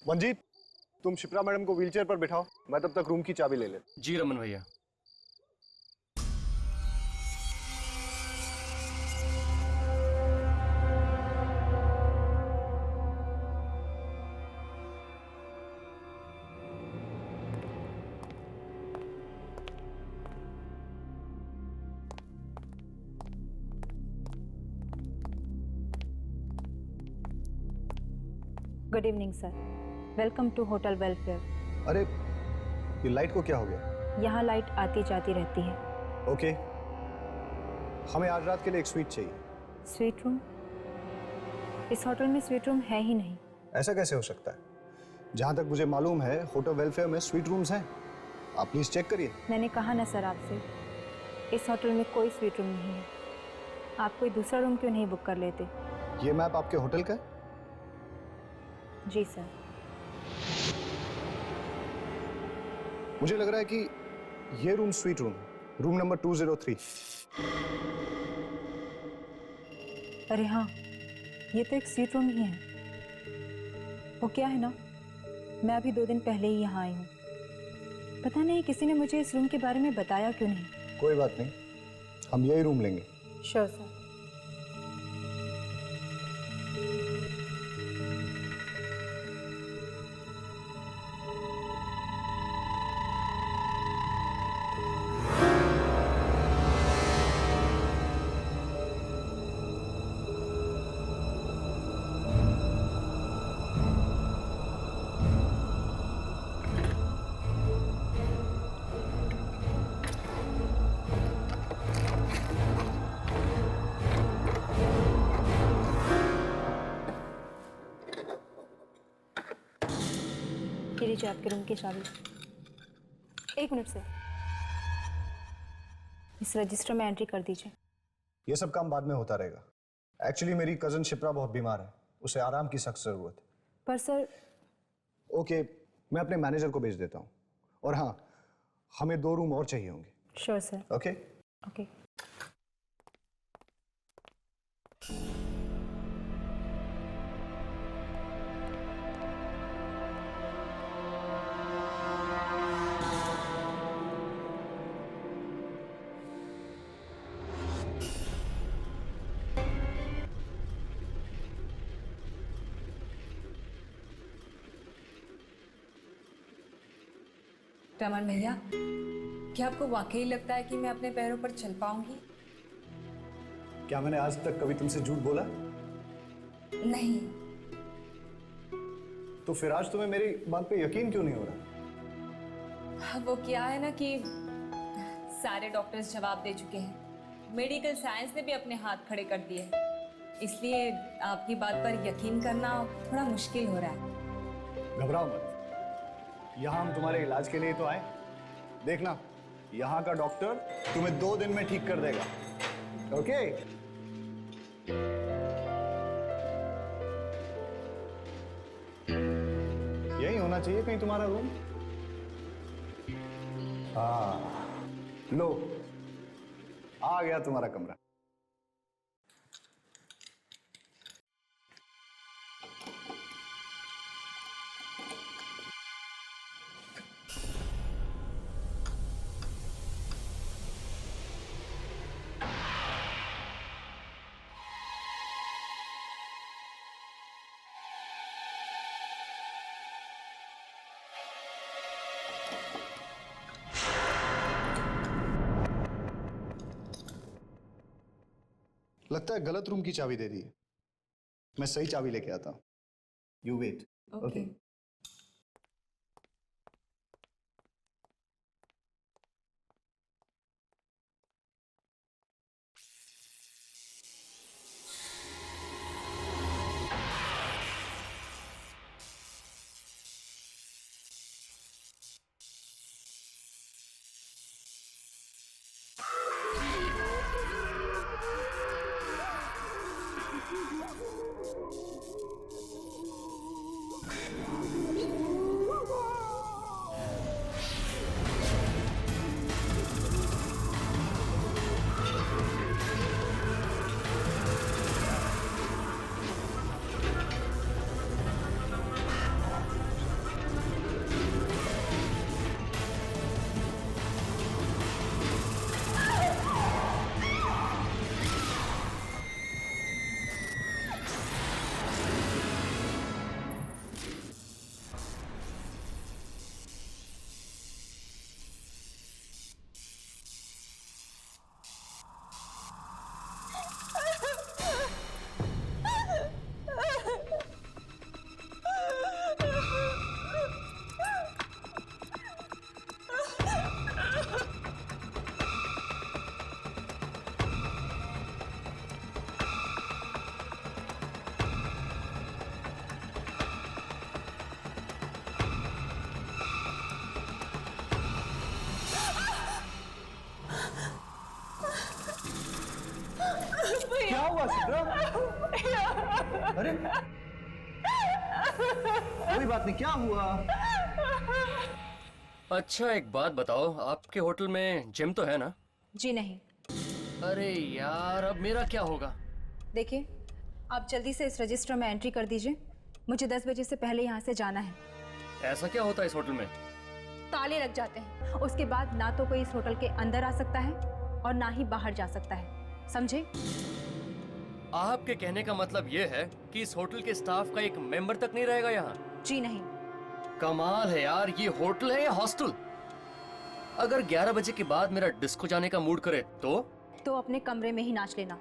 मंजीत, तुम शिप्रा मैडम को व्हीलचेयर पर बिठाओ, मैं तब तक रूम की चाबी ले लेता। जी रमन भैया। Good evening sir, welcome to hotel welfare. अरे ये लाइट को क्या हो गया? यहाँ लाइट आती जाती रहती है। ओके, हमें आज रात के लिए एक स्वीट चाहिए। Suite room? इस होटल में स्वीट रूम है ही नहीं। ऐसा कैसे हो सकता है? जहाँ तक मुझे मालूम है होटल वेलफेयर में स्वीट रूम्स हैं। आप प्लीज चेक करिए। मैंने कहा ना सर आपसे, इस होटल में कोई स्वीट रूम नहीं है। आप कोई दूसरा रूम क्यों नहीं बुक कर लेते? ये मैप आपके होटल का है? जी सर। मुझे लग रहा है कि ये room suite room, room number 203। अरे हाँ, ये तो एक स्वीट रूम ही है। वो क्या है ना, मैं अभी 2 दिन पहले ही यहाँ आई हूँ। पता नहीं किसी ने मुझे इस रूम के बारे में बताया क्यों नहीं। कोई बात नहीं, हम यही रूम लेंगे। Sure sir. ये लीजिए आपके रूम की चाबी। 1 मिनट सर, इस रजिस्टर में एंट्री कर दीजिए। ये सब काम बाद में होता रहेगा। एक्चुअली मेरी कजन शिप्रा बहुत बीमार है, उसे आराम की सख्त जरूरत है। पर सर। ओके, मैं अपने मैनेजर को भेज देता हूँ। और हाँ, हमें 2 रूम और चाहिए होंगे। Sure sir. Okay okay. Raman भैया, क्या आपको वाकई लगता है कि मैं अपने पैरों पर चल पाऊंगी? क्या मैंने आज तक कभी तुमसे झूठ बोला? नहीं। तो फिर आज तुम्हें मेरी बात पे यकीन क्यों नहीं हो रहा? वो क्या है ना कि सारे डॉक्टर्स जवाब दे चुके हैं, मेडिकल साइंस ने भी अपने हाथ खड़े कर दिए हैं, इसलिए आपकी बात पर यकीन करना थोड़ा मुश्किल हो रहा है। घबराओ मत, यहाँ हम तुम्हारे इलाज के लिए तो आए। देखना, यहाँ का डॉक्टर तुम्हें 2 दिन में ठीक कर देगा। ओके? यही होना चाहिए कहीं तुम्हारा रूम। हाँ, लो, आ गया तुम्हारा कमरा। लगता है गलत रूम की चाबी दे दी है। मैं सही चाबी लेके आता हूं। You wait. ओके। अरे कोई बात नहीं, क्या हुआ? अच्छा एक बात बताओ, आपके होटल में जिम तो है ना? जी नहीं। अरे यार, अब मेरा क्या होगा? देखिए, आप जल्दी से इस रजिस्टर में एंट्री कर दीजिए। मुझे 10 बजे से पहले यहाँ से जाना है। ऐसा क्या होता है इस होटल में? ताले लग जाते हैं। उसके बाद ना तो कोई इस होटल के अंदर आ सकता है और ना ही बाहर जा सकता है, समझे? आपके कहने का मतलब ये है कि इस होटल के स्टाफ का एक मेंबर तक नहीं रहेगा यहाँ? जी नहीं। कमाल है यार, ये होटल है या हॉस्टल? अगर 11 बजे के बाद मेरा डिस्को जाने का मूड करे तो अपने कमरे में ही नाच लेना,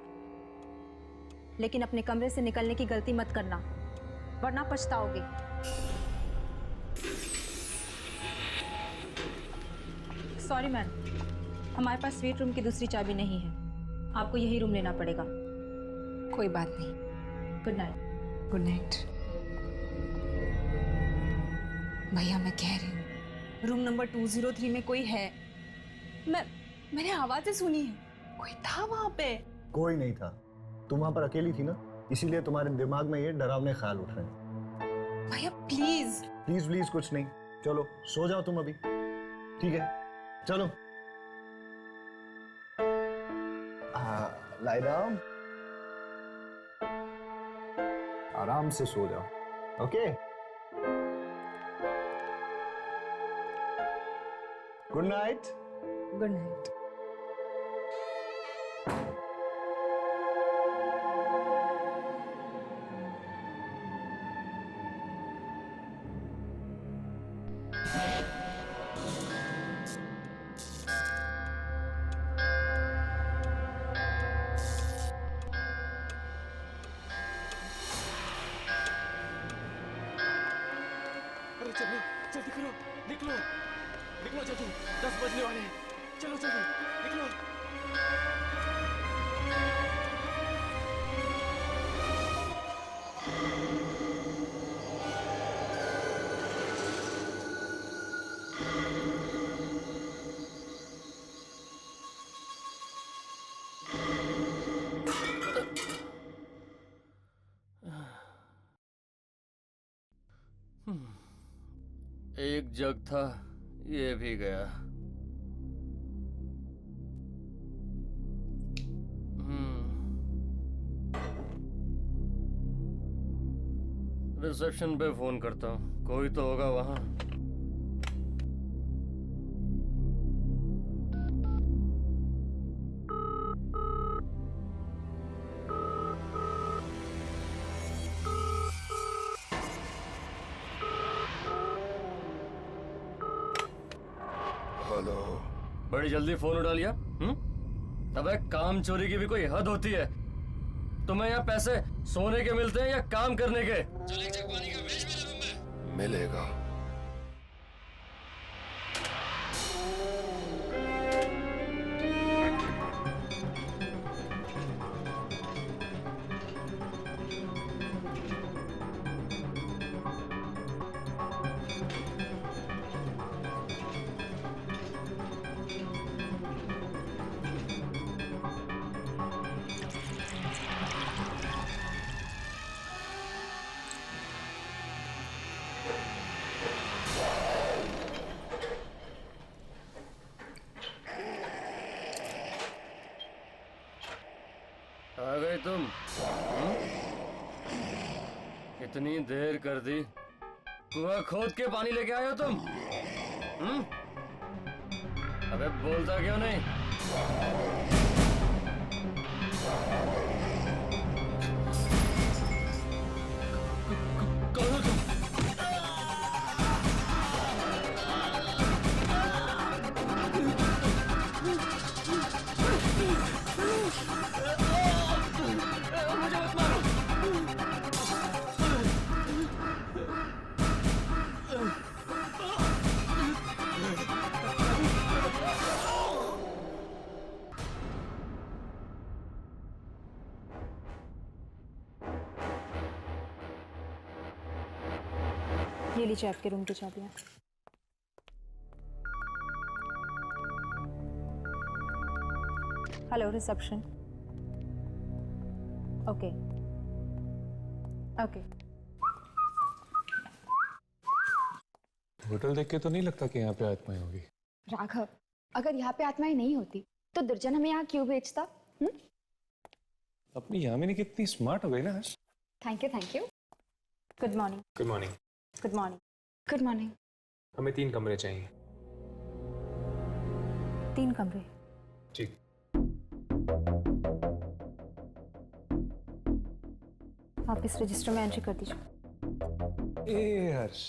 लेकिन अपने कमरे से निकलने की गलती मत करना, वरना पछताओगे। सॉरी मैम, हमारे पास स्वीट रूम की दूसरी चाबी नहीं है, आपको यही रूम लेना पड़ेगा। कोई बात नहीं। Good night. Good night. भैया मैं कह रही हूँ रूम नंबर 203 में कोई है। मैंने आवाजें सुनी है, कोई था वहां पे। कोई नहीं था, तुम वहां पर अकेली थी ना, इसीलिए तुम्हारे दिमाग में ये डरावने ख्याल उठ रहे हैं। भैया प्लीज। प्लीज प्लीज कुछ नहीं, चलो सो जाओ तुम अभी, ठीक है? चलो लाई डाउन, आराम से सो जाओ, okay? Good night. Good night. अरे चलो जल्दी करो, निकलो निकलो जल्दी, 10 बजने वाले हैं। चलो जल्दी निकलो। एक जग था, ये भी गया। रिसेप्शन पे फोन करता हूँ, कोई तो होगा वहां। हेलो। बड़ी जल्दी फोन उठा लिया। अबे काम चोरी की भी कोई हद होती है। तुम्हें यहाँ पैसे सोने के मिलते हैं या काम करने के? चल एक जग पानी का भेज मेरे रूम में। मिलेगा। आ गए तुम? इतनी देर कर दी, कुआं खोद के पानी लेके आए हो तुम? अबे बोलता क्यों नहीं? कौन हो तुम? मुझे मत मारो। ये लीजिए आपके रूम की चाबियाँ। Hello reception. Okay, okay. Hotel देख के तो नहीं लगता कि यहाँ पे आत्माएं होगी। राघव, अगर यहाँ पे आत्माएं नहीं होती तो दुर्जन हमें यहाँ क्यों भेजता? अपनी यामिनी कितनी स्मार्ट हो गई ना आज। Thank you, thank you. Good morning. Good morning. Good morning. Good morning. हमें 3 कमरे चाहिए। 3 कमरे। ठीक। आप इस रजिस्टर में एंट्री कर दीजिए। ए हर्ष,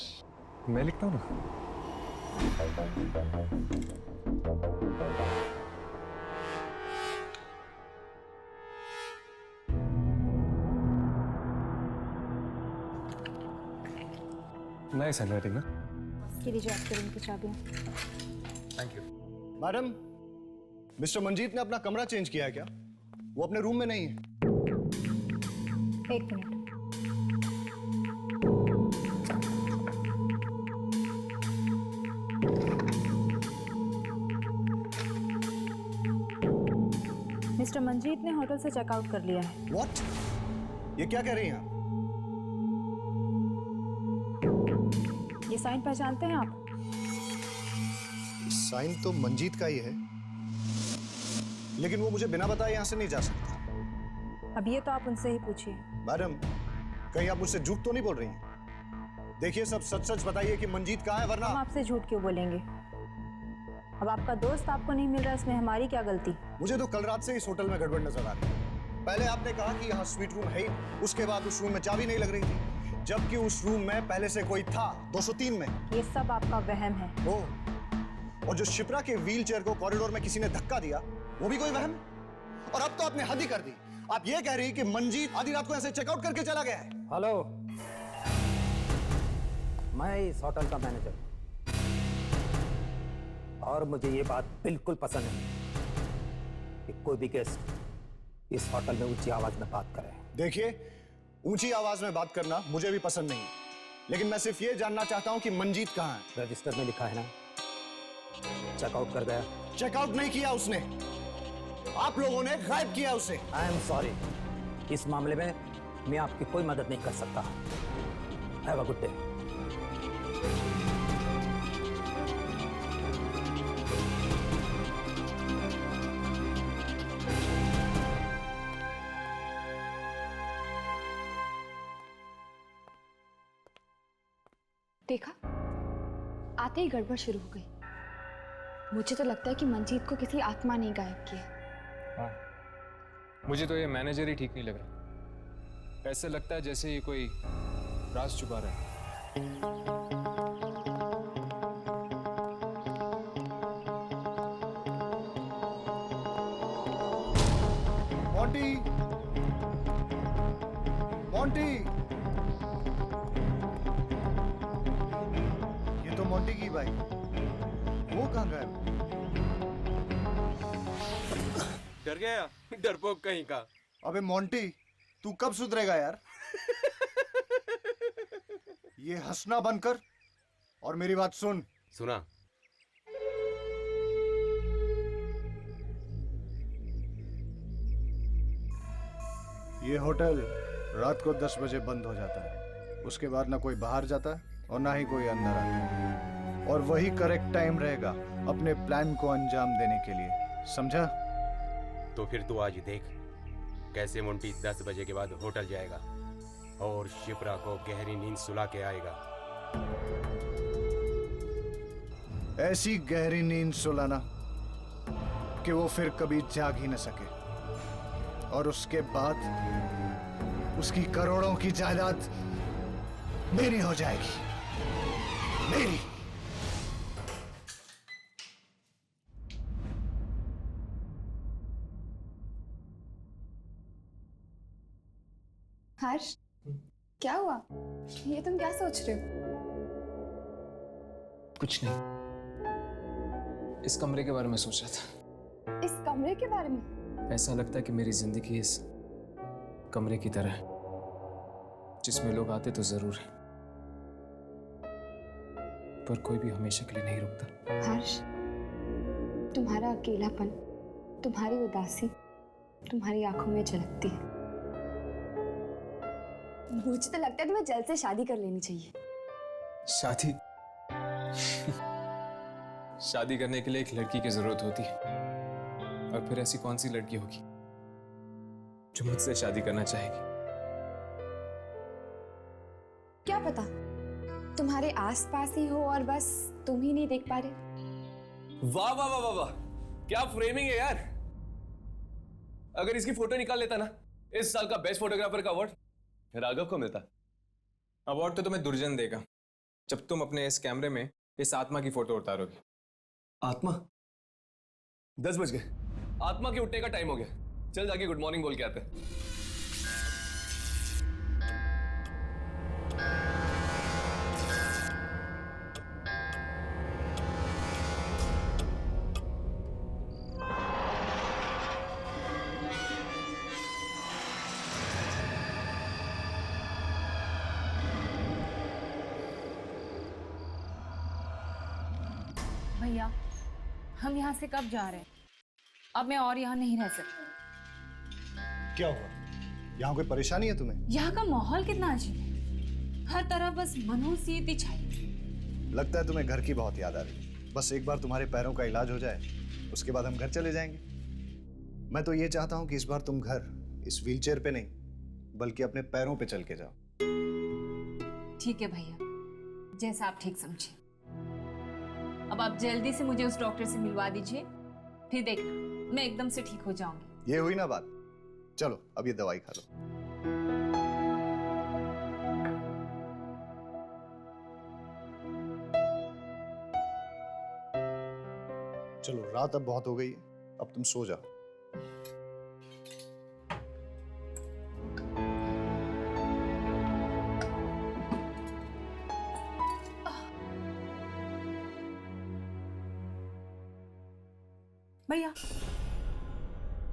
मैं लिखता हूँ ना। नाइस हैंडराइटिंग ना। ये लीजिए आपके रूम की चाबियाँ। Thank you. Madam, mister Manjeet ने अपना कमरा चेंज किया है क्या? वो अपने रूम में नहीं है। 1 मिनट। मिस्टर मंजीत ने होटल से चेकआउट कर लिया है। What? ये क्या कह रही हैं आप? ये साइन पहचानते हैं आप? साइन तो मंजीत का ही है, लेकिन वो मुझे बिना बताए यहाँ से नहीं जा सकता। अब ये तो आप उनसे ही पूछिए। मैडम, कहीं आप मुझसे झूठ तो नहीं बोल रही हैं? देखिए, सब सच सच बताइए कि मंजीत कहाँ है, वरना हम आपसे झूठ क्यों बोलेंगे? अब आपका दोस्त आपको नहीं मिल रहा, इसमें हमारी क्या गलती? मुझे तो कल रात से इस होटल में गड़बड़ नजर आ रही है। पहले आपने कहा कि यहाँ स्वीट रूम है ही, उसके बाद उस रूम में चाबी नहीं लग रही थी, जबकि उस रूम में पहले से कोई था 203 में। ये सब आपका वहम है। और जो शिप्रा के व्हील चेयर को कॉरिडोर में किसी ने धक्का दिया, वो भी कोई वहम? और अब तो आपने हद ही कर दी। आप ये कह रही कि मंजीत आधी रात को ऐसे चेकआउट करके चला गया है? हेलो, मैं इस होटल का मैनेजर हूं और मुझे ये बात बिल्कुल पसंद नहीं कि कोई भी गेस्ट इस होटल में ऊंची आवाज में बात करे। देखिए, ऊंची आवाज में बात करना मुझे भी पसंद नहीं, लेकिन मैं सिर्फ ये जानना चाहता हूं कि मंजीत कहां है। रजिस्टर में लिखा है ना, चेकआउट कर गया। चेकआउट नहीं किया उसने, आप लोगों ने गायब किया उसे। आई एम सॉरी, इस मामले में मैं आपकी कोई मदद नहीं कर सकता। Have a good day. देखा, आते ही गड़बड़ शुरू हो गई। मुझे तो लगता है कि मंजीत को किसी आत्मा ने गायब किया। हाँ, मुझे तो ये मैनेजर ही ठीक नहीं लग रहा। ऐसे लगता है जैसे ये कोई राज छुपा रहा है। मोंटी, मोंटी, ये तो मोंटी की बाइक। वो कहाँ गया? डर गया, डरपोक कहीं का। अबे मोंटी, तू कब सुधरेगा यार? ये हंसना बंद कर और मेरी बात सुन। सुना? ये होटल रात को 10 बजे बंद हो जाता है। उसके बाद ना कोई बाहर जाता है और ना ही कोई अंदर आता है, और वही करेक्ट टाइम रहेगा अपने प्लान को अंजाम देने के लिए, समझा? तो फिर तू आज देख कैसे मोंटी 10 बजे के बाद होटल जाएगा और शिप्रा को गहरी नींद सुला के आएगा। ऐसी गहरी नींद सुलाना कि वो फिर कभी जाग ही न सके, और उसके बाद उसकी करोड़ों की जायदाद मेरी हो जाएगी, मेरी। हर्ष, क्या हुआ? ये तुम क्या सोच रहे हो? कुछ नहीं, इस कमरे के बारे में सोच रहा था। इस कमरे के बारे में? ऐसा लगता है कि मेरी जिंदगी इस कमरे की तरह है, जिसमें लोग आते तो जरूर है, पर कोई भी हमेशा के लिए नहीं रुकता। हर्ष, तुम्हारा अकेलापन, तुम्हारी उदासी तुम्हारी आंखों में झलकती है। मुझे तो लगता है तुम्हें जल्द से शादी कर लेनी चाहिए। शादी? शादी करने के लिए एक लड़की की जरूरत होती है, और फिर ऐसी कौन सी लड़की होगी जो मुझसे शादी करना चाहेगी? क्या पता तुम्हारे आसपास ही हो और बस तुम ही नहीं देख पा रहे। वाह वाह वाह वाह वाह, क्या फ्रेमिंग है यार। अगर इसकी फोटो निकाल लेता ना, इस साल का बेस्ट फोटोग्राफर का अवार्ड राघव को मिलता। अवार्ड तो तुम्हें दुर्जन देगा जब तुम अपने इस कैमरे में इस आत्मा की फोटो उतारोगे। आत्मा? 10 बज गए, आत्मा के उठने का टाइम हो गया। चल जाके गुड मॉर्निंग बोल के आते हैं। भैया, हम यहाँ से कब जा रहे हैं? अब मैं और यहाँ नहीं रह सकती। क्या हुआ? यहाँ कोई परेशानी है तुम्हें? यहाँ का माहौल कितना अजीब है, हर तरफ बस मनहूसियत ही छाई। लगता है तुम्हें घर की बहुत याद आ रही। बस एक बार तुम्हारे पैरों का इलाज हो जाए, उसके बाद हम घर चले जाएंगे। मैं तो ये चाहता हूँ कि इस बार तुम घर इस व्हीलचेयर पे नहीं, बल्कि अपने पैरों पे चल के जाओ। ठीक है भैया, जैसा आप ठीक समझे। अब आप जल्दी से मुझे उस डॉक्टर से मिलवा दीजिए, फिर देखना मैं एकदम से ठीक हो जाऊंगी। ये हुई ना बात। चलो अब ये दवाई खा लो। चलो, रात अब बहुत हो गई है, अब तुम सो जाओ। भैया,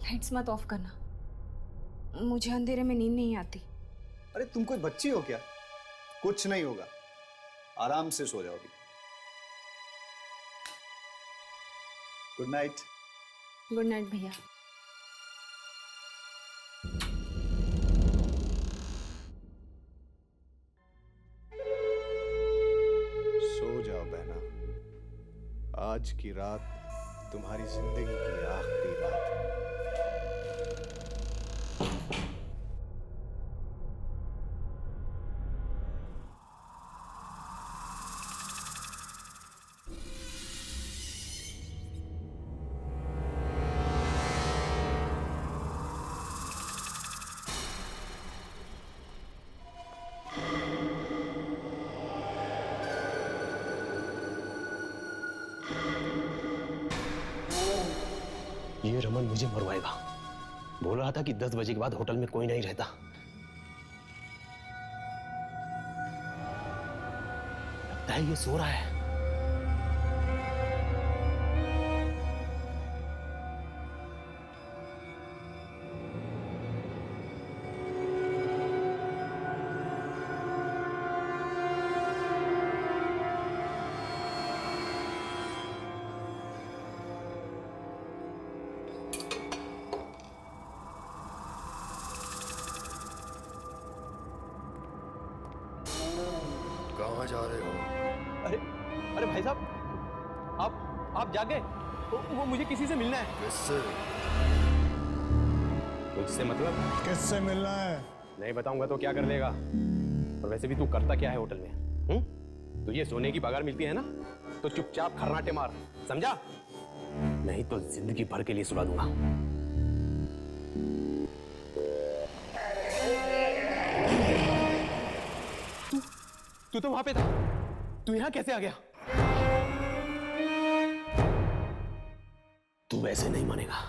लाइट्स मत ऑफ करना, मुझे अंधेरे में नींद नहीं आती। अरे तुम कोई बच्ची हो क्या? कुछ नहीं होगा, आराम से सो जाओगी। Good night. गुड नाइट भैया। सो जाओ बहना, आज की रात तुम्हारी जिंदगी की आखिरी रात है। ये रमन मुझे मरवाएगा। बोल रहा था कि 10 बजे के बाद होटल में कोई नहीं रहता। लगता है ये सो रहा है। कहाँ जा रहे हो? अरे अरे भाई साहब, आप जाग गए? वो मुझे किसी से मिलना है। किससे? मुझसे मतलब? किससे मिलना है? नहीं बताऊंगा तो क्या कर लेगा? और वैसे भी तू करता क्या है होटल में? तुझे सोने की पगार मिलती है ना, तो चुपचाप खर्राटे मार, समझा? नहीं तो जिंदगी भर के लिए सुला दूंगा। तू तो वहां पे था, तू यहां कैसे आ गया? तू वैसे नहीं मानेगा।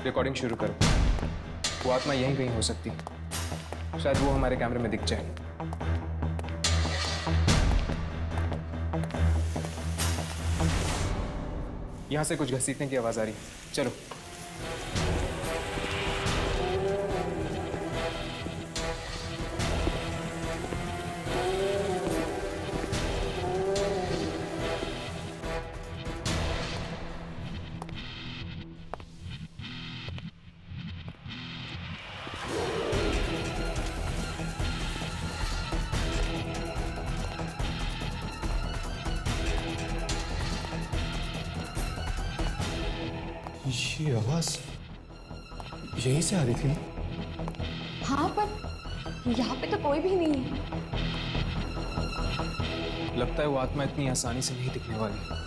रिकॉर्डिंग शुरू करो। वो आत्मा यहीं कहीं हो सकती है, शायद वो हमारे कैमरे में दिख जाए। यहां से कुछ घसीटने की आवाज आ रही है, चलो। ये आवाज यहीं से आ रही थी ना? हाँ, पर यहाँ पे तो कोई भी नहीं है। लगता है वो आत्मा इतनी आसानी से नहीं दिखने वाली।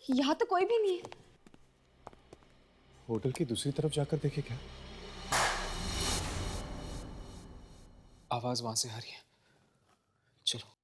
यहाँ तो कोई भी नहीं है। होटल की दूसरी तरफ जाकर देखे क्या? आवाज वहां से आ रही है। चलो।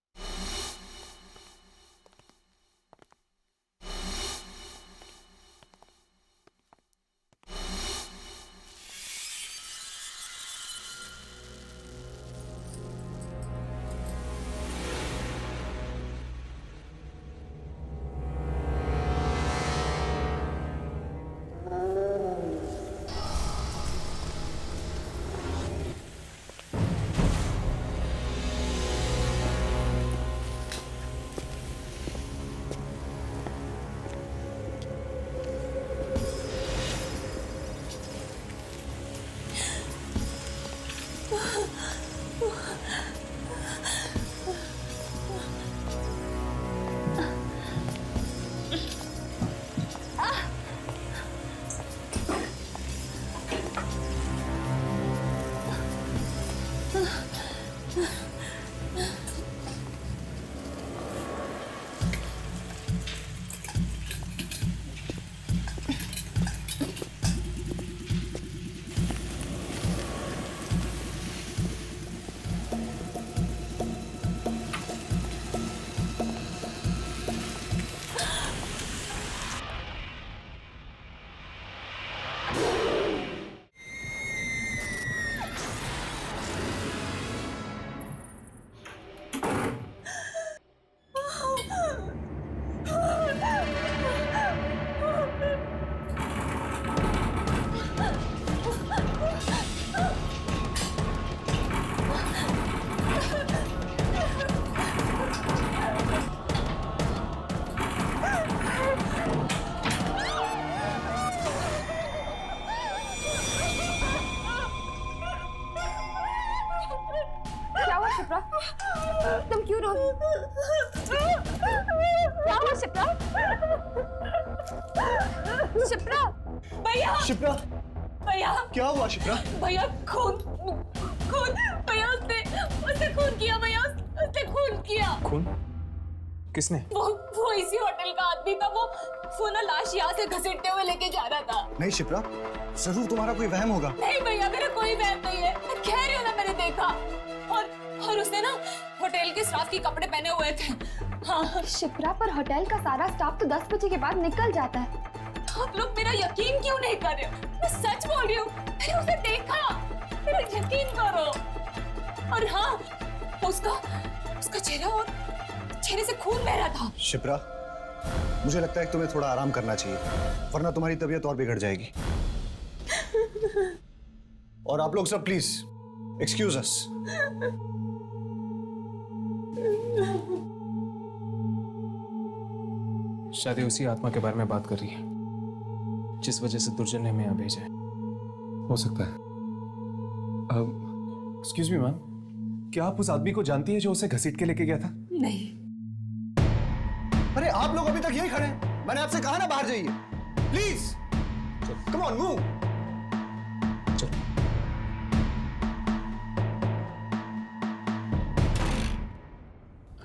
क्या हुआ शिप्रा? तुम क्यों रो रही हो? क्या हुआ शिप्रा? शिप्रा! भैया शिप्रा, भैया क्या हुआ शिप्रा? भैया खून खून भैया उसने खून किया भैया उसने खून किया। खून? किसने? वो इसी होटल का आदमी था। वो ना लाश यहाँ से घसीटते हुए लेके जा रहा था। नहीं शिप्रा, जरूर तुम्हारा कोई वहम होगा। नहीं भैया मेरा कोई वहम नहीं है, मैं कह रही हूँ ना मैंने देखा। और उसने ना होटल के स्टाफ के कपड़े पहने हुए थे। हाँ शिप्रा, पर होटल का सारा स्टाफ तो 10 बजे के बाद निकल जाता है। आप लोग मेरा यकीन क्यों नहीं कर रहे हो? मैं सच बोल रही हूँ, मैंने उसे देखा, मेरा यकीन करो। और हाँ, उसका चेहरा और चेहरे से खून बह रहा था। शिप्रा, मुझे लगता है कि तुम्हें थोड़ा आराम करना चाहिए, वरना तुम्हारी तबीयत और बिगड़ जाएगी। और आप लोग सब प्लीज एक्सक्यूज अस। शायद ये उसी आत्मा के बारे में बात कर रही है जिस वजह से दुर्जन ने हमें यहाँ भेजा है। हो सकता है। एक्सक्यूज मी मैम, क्या आप उस आदमी को जानती है जो उसे घसीट के लेके गया था? नहीं। अरे आप लोग अभी तक यही खड़े हैं? मैंने आपसे कहा ना बाहर जाइए। Please come on move.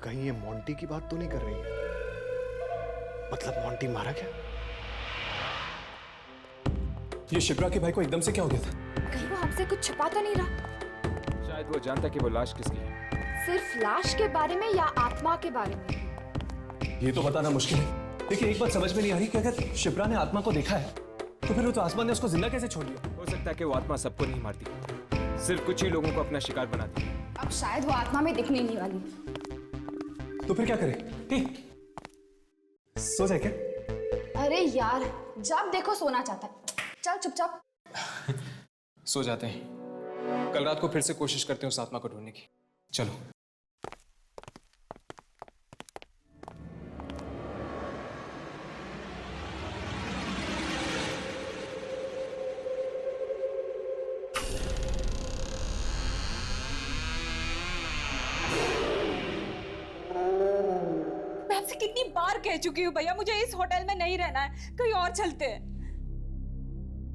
कहीं ये मोंटी की बात तो नहीं कर रही है? मतलब मोंटी मारा क्या? ये शिप्रा के भाई को एकदम से क्या हो गया था? कहीं वो हमसे कुछ छुपा तो नहीं रहा? शायद वो जानता कि वो लाश किसकी है। सिर्फ लाश के बारे में या आत्मा के बारे में? ये तो बताना मुश्किल है। देखिए, एक बात समझ में नहीं आ रही कि अगर शिप्रा ने आत्मा को देखा है तो फिर वो तो आसमान ने उसको जिंदा कैसे छोड़ दिया? हो सकता है कि वो आत्मा सबको नहीं मारती, सिर्फ कुछ ही लोगों को अपना शिकार बनाती है। अब शायद वो आत्मा में दिखने नहीं वाली। तो फिर क्या करें? सो जाए क्या? अरे यार, जब देखो सोना चाहता है। चल चुपचाप सो जाते हैं। कल रात को फिर से कोशिश करते हैं उस आत्मा को ढूंढने की। चलो। मैं आपसे कितनी बार कह चुकी हूँ भैया, मुझे इस होटल में नहीं रहना है, कहीं और चलते हैं।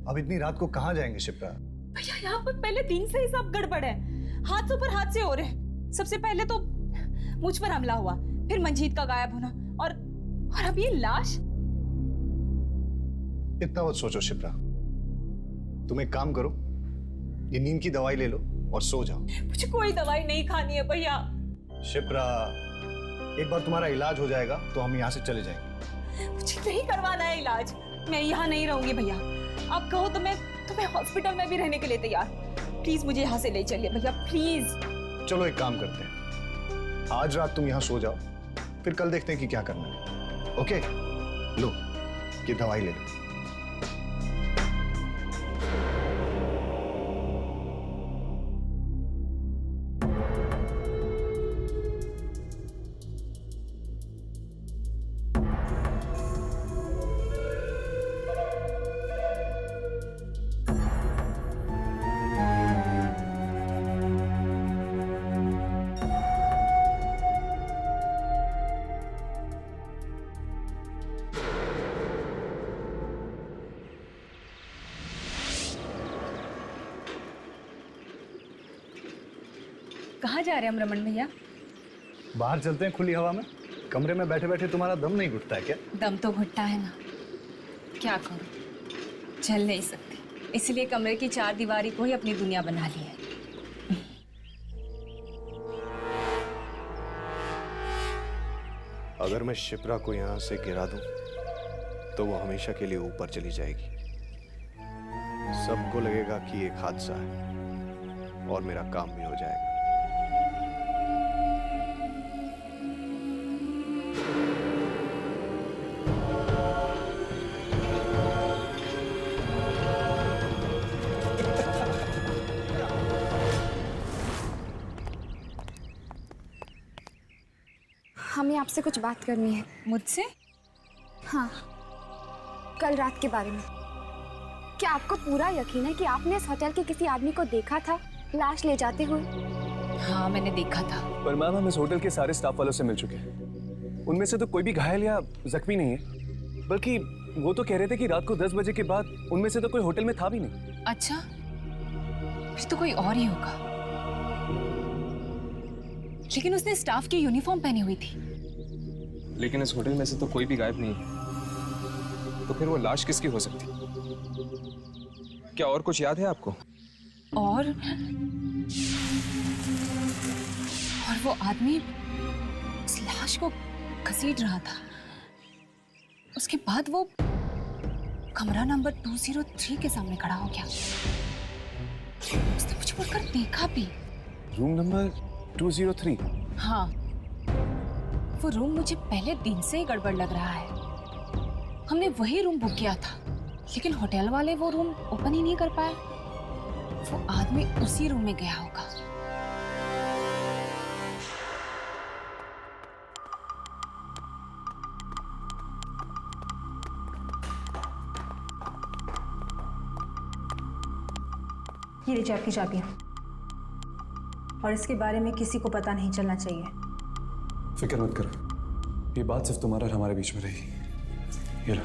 अब इतनी रात को कहाँ जाएंगे शिप्रा? भैया यहाँ पर पहले दिन से ही सब गड़बड़ है, हाथ ऊपर हाथ से हो रहे हैं। सबसे पहले तो मुझ पर हमला हुआ, फिर मंजीत का गायब होना, और अब ये लाश। इतना मत सोचो शिप्रा, तुम एक काम करो, ये नींद की दवाई ले लो और सो जाओ। मुझे कोई दवाई नहीं खानी है भैया। शिप्रा, एक बार तुम्हारा इलाज हो जाएगा तो हम यहाँ से चले जाएंगे। मुझे नहीं करवाना है इलाज। मैं यहाँ नहीं रहूंगी भैया। आप कहो तो मैं हॉस्पिटल में भी रहने के लिए तैयार हूँ। प्लीज मुझे यहाँ से ले चलिए भैया, प्लीज। चलो एक काम करते हैं, आज रात तुम यहाँ सो जाओ, फिर कल देखते हैं कि क्या करना है। ओके, लो ये दवाई ले लो। कहाँ जा रहे हैं हम रमन भैया? बाहर चलते हैं खुली हवा में। कमरे में बैठे बैठे तुम्हारा दम नहीं घुटता है क्या? दम तो घुटता है ना, क्या करूं, चल नहीं सकती, इसलिए कमरे की चार दीवारी को ही अपनी दुनिया बना ली है। अगर मैं शिप्रा को यहाँ से गिरा दूं, तो वो हमेशा के लिए ऊपर चली जाएगी। सबको लगेगा कि एक हादसा है और मेरा काम भी हो जाएगा। हमें आपसे कुछ बात करनी है। मुझसे? हाँ, कल रात के बारे में। क्या आपको पूरा यकीन है कि आपने इस होटल के किसी आदमी को देखा था लाश ले जाते हुए? हाँ, मैंने देखा था। पर मैम, हम इस होटल के सारे स्टाफ वालों से मिल चुके हैं। उनमें से तो कोई भी घायल या जख्मी नहीं है, बल्कि वो तो कह रहे थे कि रात को 10 बजे के बाद उनमें से तो कोई होटल में था भी नहीं। अच्छा, फिर तो कोई और ही होगा। लेकिन उसने स्टाफ की यूनिफॉर्म पहनी हुई थी। लेकिन इस होटल में से तो कोई भी गायब नहीं है, तो फिर वो लाश किसकी हो सकती? क्या और कुछ याद है आपको? और वो आदमी उस लाश को घसीट रहा था। उसके बाद वो कमरा नंबर 203 के सामने खड़ा हो गया। उसने मुझे मुड़कर देखा भी। Room number 203? हाँ, वो रूम मुझे पहले दिन से ही गड़बड़ लग रहा है। हमने वही रूम बुक किया था, लेकिन होटल वाले वो रूम ओपन ही नहीं कर पाए। वो आदमी उसी रूम में गया होगा। ये लीजिए आपकी चाबियाँ, और इसके बारे में किसी को पता नहीं चलना चाहिए। फिक्र मत करो, ये बात सिर्फ तुम्हारा और हमारे बीच में रहेगी। ये लो।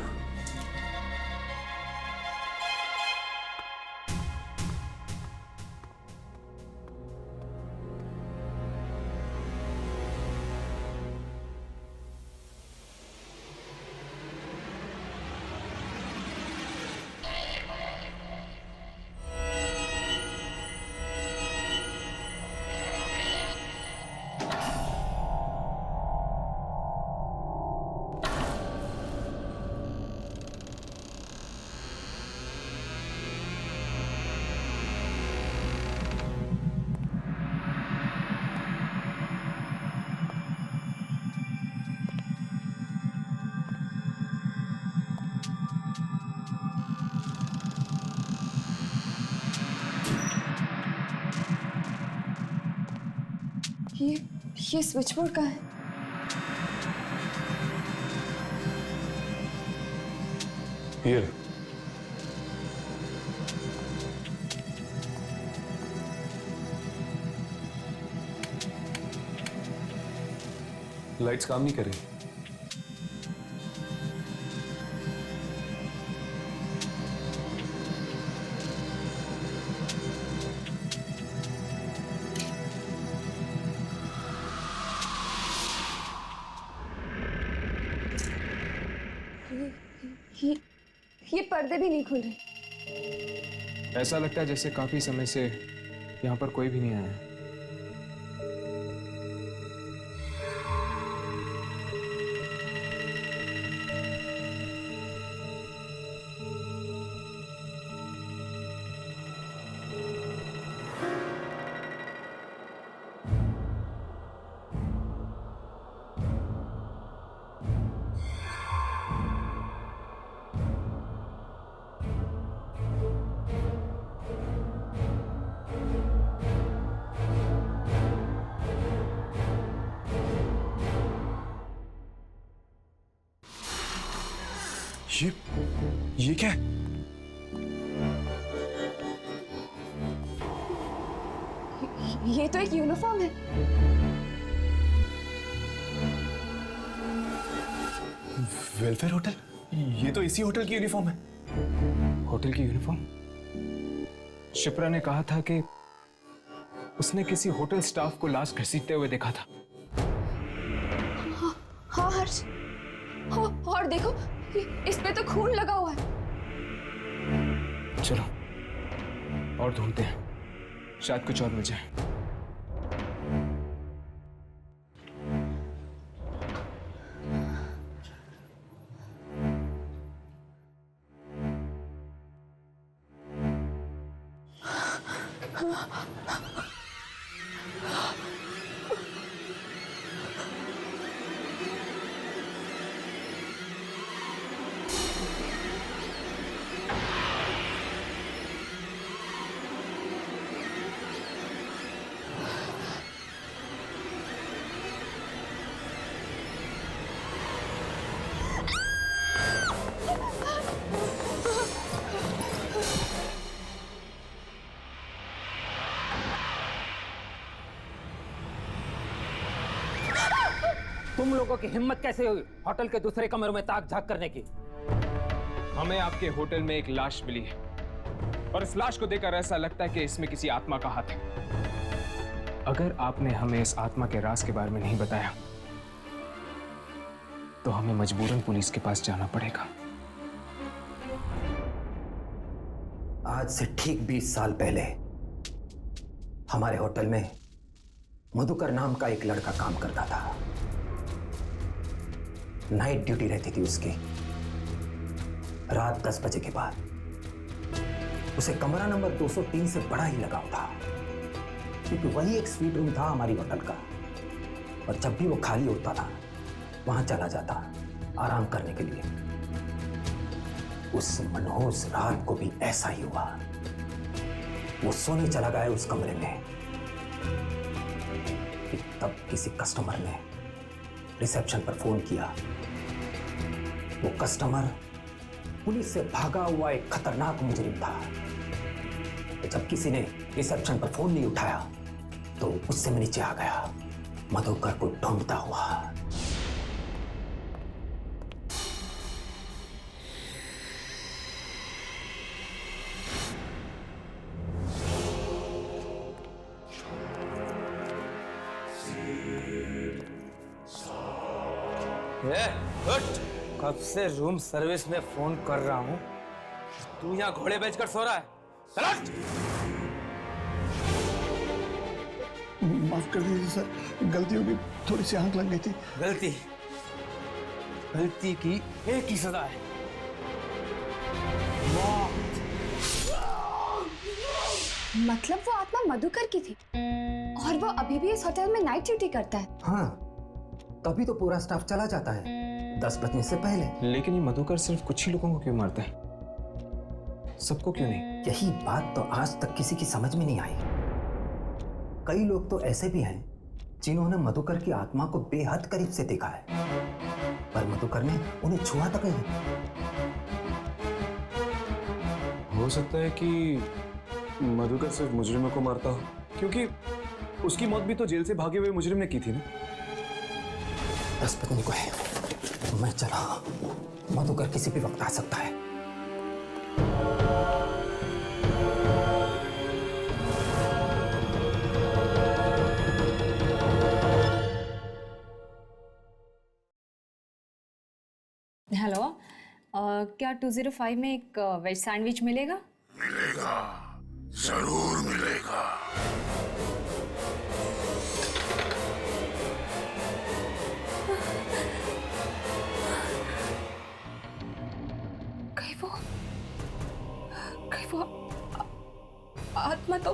ये स्विच बोर्ड का है। ये लाइट्स काम नहीं कर रही। ये पर्दे भी नहीं खुल रहे। ऐसा लगता है जैसे काफी समय से यहाँ पर कोई भी नहीं आया है। ये क्या है? ये तो एक यूनिफॉर्म है। Welfare hotel? ये तो इसी होटल की यूनिफॉर्म है। होटल की यूनिफॉर्म? शिप्रा ने कहा था कि उसने किसी होटल स्टाफ को लाश घसीटते हुए देखा था। हाँ हर्ष, और देखो इस पे तो खून लगा हुआ है। चलो और ढूंढते हैं, शायद कुछ और मिल जाए। तुम लोगों की हिम्मत कैसे हुई होटल के दूसरे कमरे में ताक झांक करने की? हमें आपके होटल में एक लाश मिली है और इस लाश को देखकर ऐसा लगता है कि इसमें किसी आत्मा का हाथ है। अगर आपने हमें इस आत्मा के राज के बारे में नहीं बताया तो हमें मजबूरन पुलिस के पास जाना पड़ेगा। आज से ठीक 20 साल पहले हमारे होटल में मधुकर नाम का एक लड़का काम करता था। नाइट ड्यूटी रहती थी उसकी। रात 10 बजे के बाद उसे कमरा नंबर 203 से बड़ा ही लगाव था, क्योंकि वही एक स्वीट रूम था हमारी होटल का। और जब भी वो खाली होता था वहां चला जाता आराम करने के लिए। उस मनहूस रात को भी ऐसा ही हुआ। वो सोने चला गया उस कमरे में कि तब किसी कस्टमर ने रिसेप्शन पर फोन किया। वो कस्टमर पुलिस से भागा हुआ एक खतरनाक मुजरिम था। जब किसी ने रिसेप्शन पर फोन नहीं उठाया तो उससे मैं नीचे आ गया, मधुकर को ढूंढता हुआ। कब से रूम सर्विस में फोन कर रहा हूं, तू यहाँ घोड़े बेचकर सो रहा है? चल! माफ कर दीजिए सर, गलती हो गई, थोड़ी सी आंख लग गई थी। गलती की एक ही सजा है, मतलब वो आत्मा मधुकर की थी और वो अभी भी इस होटल में नाइट ड्यूटी करता है। हाँ, तभी तो पूरा स्टाफ चला जाता है 10 बजने से पहले। लेकिन ये मधुकर सिर्फ कुछ ही लोगों को क्यों मारता है, सबको क्यों नहीं? यही बात तो आज तक किसी की समझ में नहीं आई। कई लोग तो ऐसे भी हैं जिन्होंने मधुकर की आत्मा को बेहद करीब से देखा है, पर मधुकर ने उन्हें छुआ तक नहीं। हो सकता है कि मधुकर सिर्फ मुजरिमों को मारता हो, क्योंकि उसकी मौत भी तो जेल से भागे हुए मुजरिम ने की थी ना। 10 बजने को है, मैं चला। मधुकर किसी भी वक्त आ सकता है। हेलो, क्या 205 में एक वेज सैंडविच मिलेगा? मिलेगा, जरूर मिलेगा। कहीं वो आत्मा तो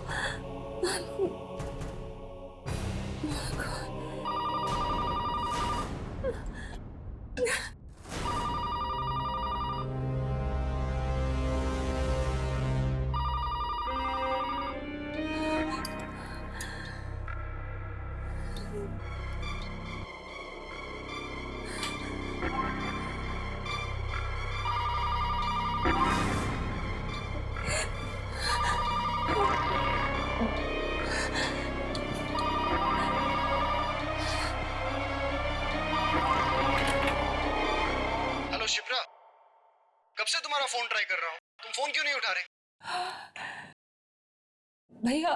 हेलो शिप्रा, कब से तुम्हारा फोन ट्राई कर रहा हूँ, तुम फोन क्यों नहीं उठा रहे? भैया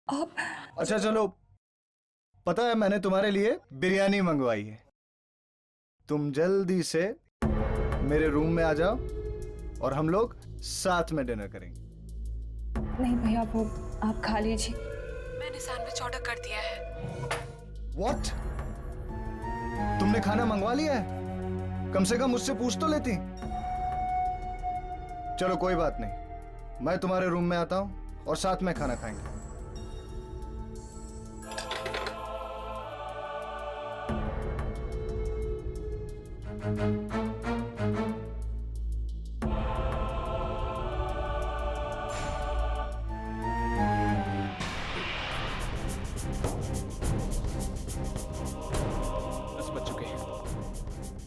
आप अच्छा चलो, पता है मैंने तुम्हारे लिए बिरयानी मंगवाई है। तुम जल्दी से मेरे रूम में आ जाओ और हम लोग साथ में डिनर करेंगे। नहीं भैया, वो आप खा लीजिए। मैंने सैंडविच ऑर्डर कर दिया है। What? तुमने खाना मंगवा लिया है? कम से कम मुझसे पूछ तो लेती। चलो कोई बात नहीं, मैं तुम्हारे रूम में आता हूं और साथ में खाना खाएंगे।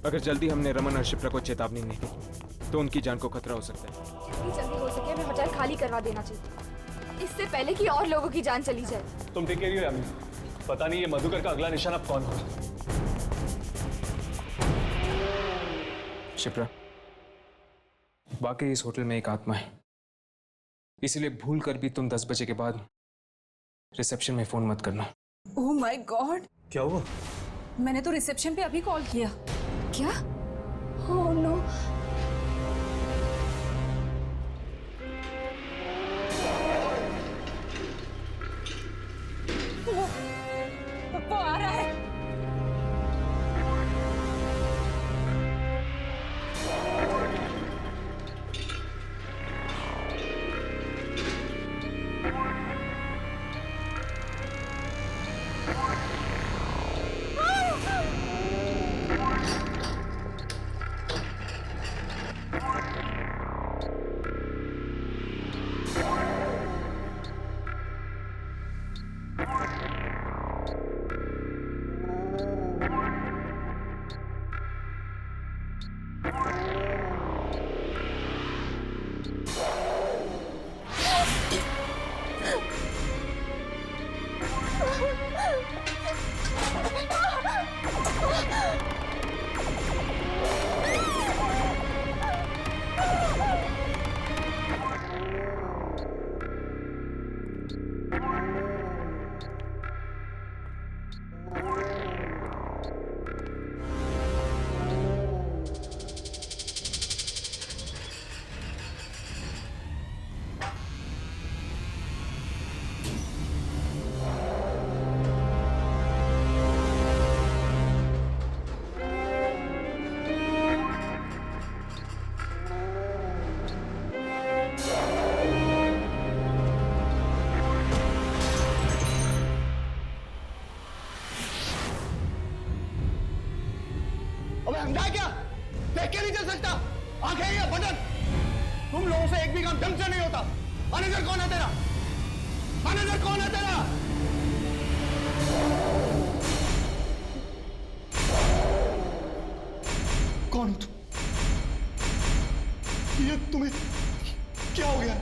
अगर जल्दी हमने रमन और शिप्रा को चेतावनी नहीं दी तो उनकी जान को खतरा हो सकता है। जितनी जल्दी हो सके हमें होटल खाली करवा देना चाहिए, इससे पहले कि और लोगों की जान चली जाए। तुम टेक केयर यामी, पता नहीं ये मधुकर का अगला निशाना अब कौन होगा। शिप्रा, वाकई इस होटल में एक आत्मा है, इसलिए भूल कर भी तुम 10 बजे के बाद रिसेप्शन में फोन मत करना। ओह माय गॉड, क्या हुआ? मैंने तो रिसेप्शन पे अभी कॉल किया। क्या? Oh no. वो आ रहा है। अंधा क्या? देख के नहीं चल सकता? आंखें या बटन? तुम लोगों से एक भी काम ढंग से नहीं होता। मैनेजर कौन है तेरा? मैनेजर कौन है तेरा? कौन हो तुम? ये तुम्हें क्या हो गया?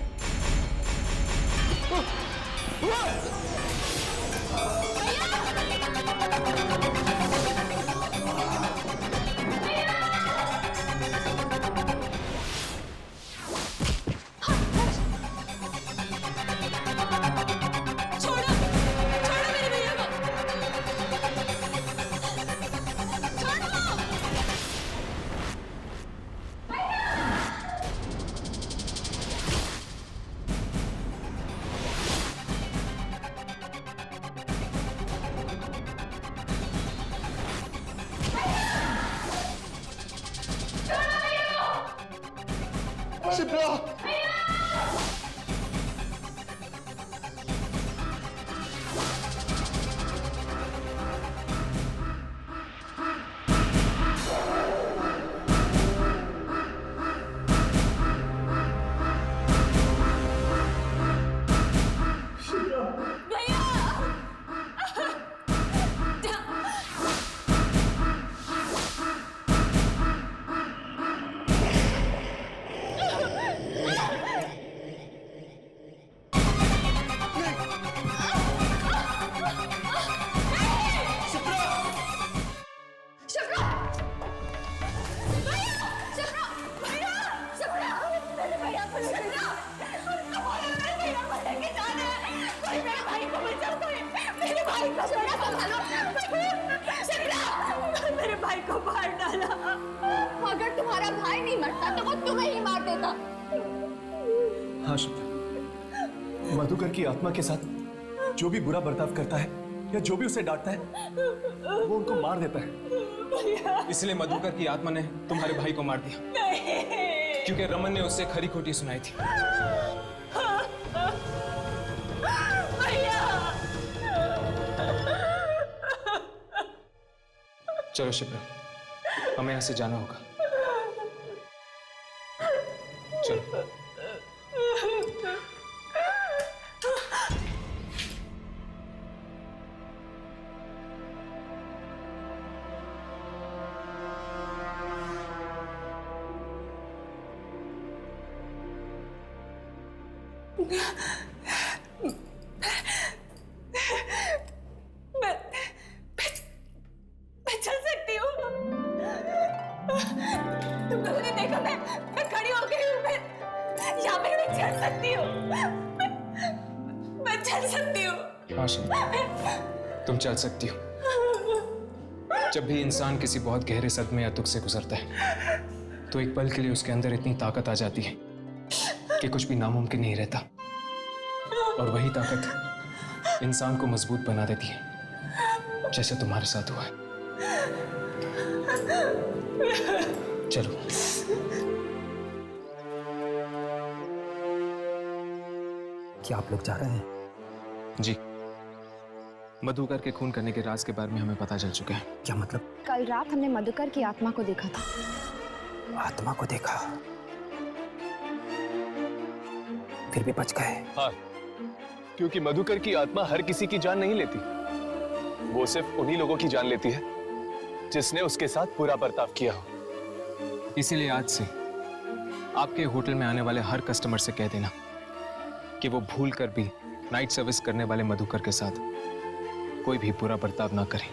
शिप्रा! मेरे भाई को मार डाला। अगर तुम्हारा भाई नहीं मरता तो वो तुम्हें ही मार देता। हाँ शिप्रा, मधुकर की आत्मा के साथ जो भी बुरा बर्ताव करता है या जो भी उसे डांटता है वो उनको मार देता है। इसलिए मधुकर की आत्मा ने तुम्हारे भाई को मार दिया क्योंकि रमन ने उससे खरी खोटी सुनाई थी। चलो शिप्रा, हमें यहां से जाना होगा। चलो। मैं चल सकती हूँ। तुम लोगों ने देखा मैं खड़ी हो गई हूँ। मैं यहाँ पे मैं चल सकती हूँ। मैं चल सकती हूँ। हाँ शिप्रा, तुम चल सकती हो। जब भी इंसान किसी बहुत गहरे सदमे या दुख से गुजरता है तो एक पल के लिए उसके अंदर इतनी ताकत आ जाती है कि कुछ भी नामुमकिन नहीं रहता, और वही ताकत इंसान को मजबूत बना देती है, जैसे तुम्हारे साथ हुआ है। चलो। क्या आप लोग जा रहे हैं? जी, मधुकर के खून करने के राज के बारे में हमें पता चल चुका है। क्या मतलब? कल रात हमने मधुकर की आत्मा को देखा था। आत्मा को देखा? फिर भी बच गए? हाँ, क्योंकि मधुकर की आत्मा हर किसी की जान नहीं लेती। वो सिर्फ उन्हीं लोगों की जान लेती है जिसने उसके साथ बुरा बर्ताव किया हो। इसीलिए आज से आपके होटल में आने वाले हर कस्टमर से कह देना कि वो भूल कर भी नाइट सर्विस करने वाले मधुकर के साथ कोई भी बुरा बर्ताव ना करें।